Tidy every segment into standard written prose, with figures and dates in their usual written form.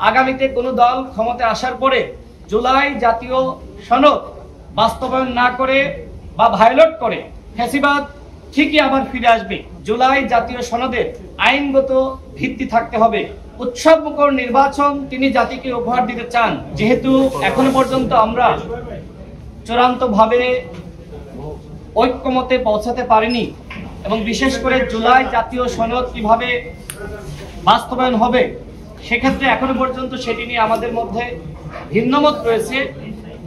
আগামীতে কোনো দল ক্ষমতায় আসার পরে জুলাই জাতীয় সনদ বাস্তবায়ন না করে বা ভায়োলেট করে ফ্যাসিবাদ ঠিকই আবার ফিরে আসবে। জুলাই জাতীয় সনদের আইনগত ভিত্তি থাকতে হবে। উৎসবমুখর নির্বাচন তিনি জাতিকে উপহার দিতে চান। যেহেতু এখনো পর্যন্ত আমরা চূড়ান্তভাবে ঐক্যমতে পৌঁছাতে পারিনি এবং বিশেষ করে জুলাই জাতীয় সনদ কিভাবে বাস্তবায়ন হবে সেক্ষেত্রে এখনো পর্যন্ত সেটি নিয়ে আমাদের মধ্যে ভিন্নমত রয়েছে।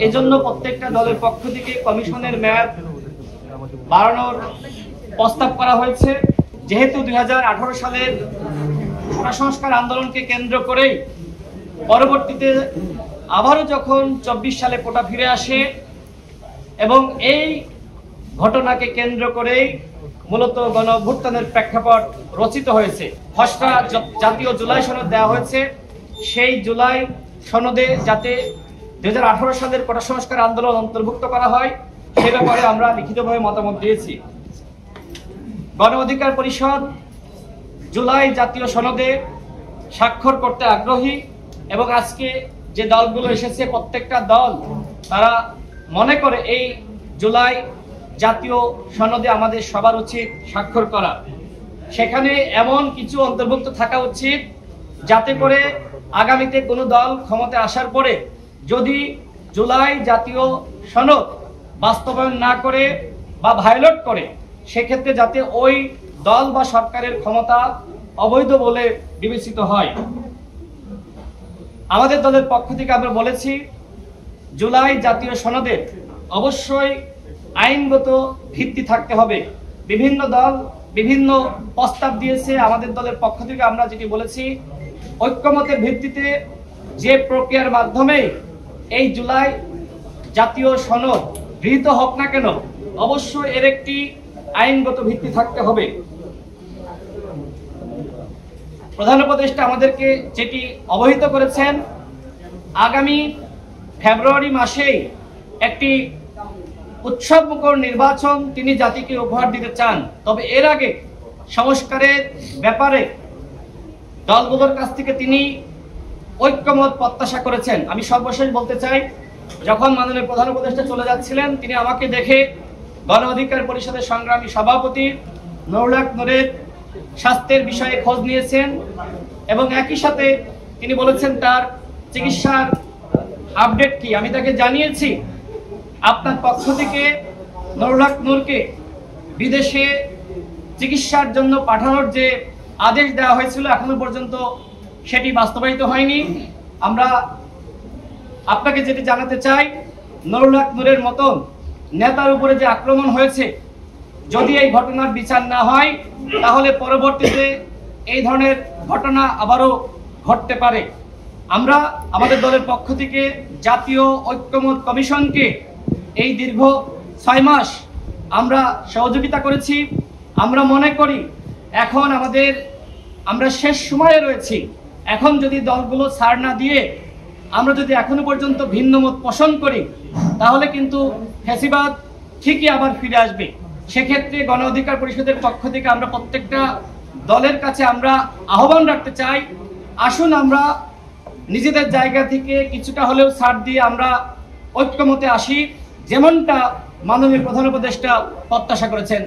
এজন্য প্রত্যেকটা দলের পক্ষ থেকে কমিশনের মেয়াদ বাড়ানোর প্রস্তাব করা হয়েছে। যেহেতু 2018 সালের সংস্কার আন্দোলনকে কেন্দ্র করেই পরবর্তীতে আবারও যখন 24 সালে কোটা ফিরে আসে এবং এই ঘটনাকে কেন্দ্র করেই মূলত গণ অভ্যুত্থানের প্রেক্ষাপট রচিত হয়েছে। খসড়া জাতীয় জুলাই সনদ দেওয়া হয়েছে। সেই জুলাই সনদে যাতে 2018 সালের কোটা সংস্কার আন্দোলন অন্তর্ভুক্ত করা হয় সে ব্যাপারে আমরা লিখিতভাবে মতামত দিয়েছি। গণ অধিকার পরিষদ জুলাই জাতীয় সনদে স্বাক্ষর করতে আগ্রহী এবং আজকে যে দলগুলো এসেছে প্রত্যেকটা দল তারা মনে করে এই জুলাই জাতীয় সনদে আমাদের সবার উচিত স্বাক্ষর করা। সেখানে এমন কিছু অন্তর্ভুক্ত থাকা উচিত যাতে করে আগামীতে কোনো দল ক্ষমতায় আসার পরে যদি জুলাই জাতীয় সনদ বাস্তবায়ন না করে বা ভায়োলেট করে সেক্ষেত্রে যাতে ওই দল বা সরকারের ক্ষমতা অবৈধ বলে বিবেচিত হয়। আমাদের দলের পক্ষ থেকে আমরা বলেছি জুলাই জাতীয় সনদের অবশ্যই আইনগত ভিত্তি থাকতে হবে। বিভিন্ন দল বিভিন্ন প্রস্তাব দিয়েছে। আমাদের দলের পক্ষ থেকে আমরা যেটি বলেছি ঐক্যমতের ভিত্তিতে যে প্রক্রিয়ার মাধ্যমে এই জুলাই জাতীয় সনদ গৃহীত হোক না কেন অবশ্যই এর একটি আইনগত ভিত্তি থাকতে হবে। প্রধান উপদেষ্টা আমাদেরকে যেটি অবহিত করেছেন আগামী ফেব্রুয়ারি মাসেই একটি উৎসবমুখর নির্বাচন তিনি জাতিকে উপহার দিতে চান। তবে এর আগে সংস্কারের ব্যাপারে দলগুলোর কাছ থেকে তিনি ঐক্যমত প্রত্যাশা করেছেন। আমি সর্বশেষ বলতে চাই যখন মাননীয় প্রধান উপদেষ্টা চলে যাচ্ছিলেন তিনি আমাকে দেখে গণ অধিকার পরিষদের সংগ্রামী সভাপতি নুরুল হক নূরের স্বাস্থ্যের বিষয়ে খোঁজ নিয়েছেন এবং একই সাথে তিনি বলেছেন তার চিকিৎসার আপডেট কি। আমি তাকে জানিয়েছি আপনার পক্ষ থেকে নুরুল হক নূরকে বিদেশে চিকিৎসার জন্য পাঠানোর যে আদেশ দেওয়া হয়েছিল এখনো পর্যন্ত সেটি বাস্তবায়িত হয়নি। আমরা আপনাকে যেটি জানাতে চাই নুরুল হক নূরের মতন নেতার উপরে যে আক্রমণ হয়েছে যদি এই ঘটনার বিচার না হয় তাহলে পরবর্তীতে এই ধরনের ঘটনা আবারও ঘটতে পারে। আমরা আমাদের দলের পক্ষ থেকে জাতীয় ঐক্যমত কমিশনকে এই দীর্ঘ 6 মাস আমরা সহযোগিতা করেছি। আমরা মনে করি এখন আমরা শেষ সময়ে রয়েছি। এখন যদি দলগুলো ছাড় না দিয়ে আমরা যদি এখনো পর্যন্ত ভিন্ন মত পোষণ করি তাহলে কিন্তু ফ্যাসিবাদ ঠিকই আবার ফিরে আসবে। সেক্ষেত্রে গণ অধিকার পরিষদের পক্ষ থেকে আমরা প্রত্যেকটা দলের কাছে আমরা আহ্বান রাখতে চাই আসুন আমরা নিজেদের জায়গা থেকে কিছুটা হলেও ছাড় দিয়ে আমরা ঐক্যমতে আসি যেমনটা মাননীয় প্রধান উপদেষ্টা প্রত্যাশা করেছেন।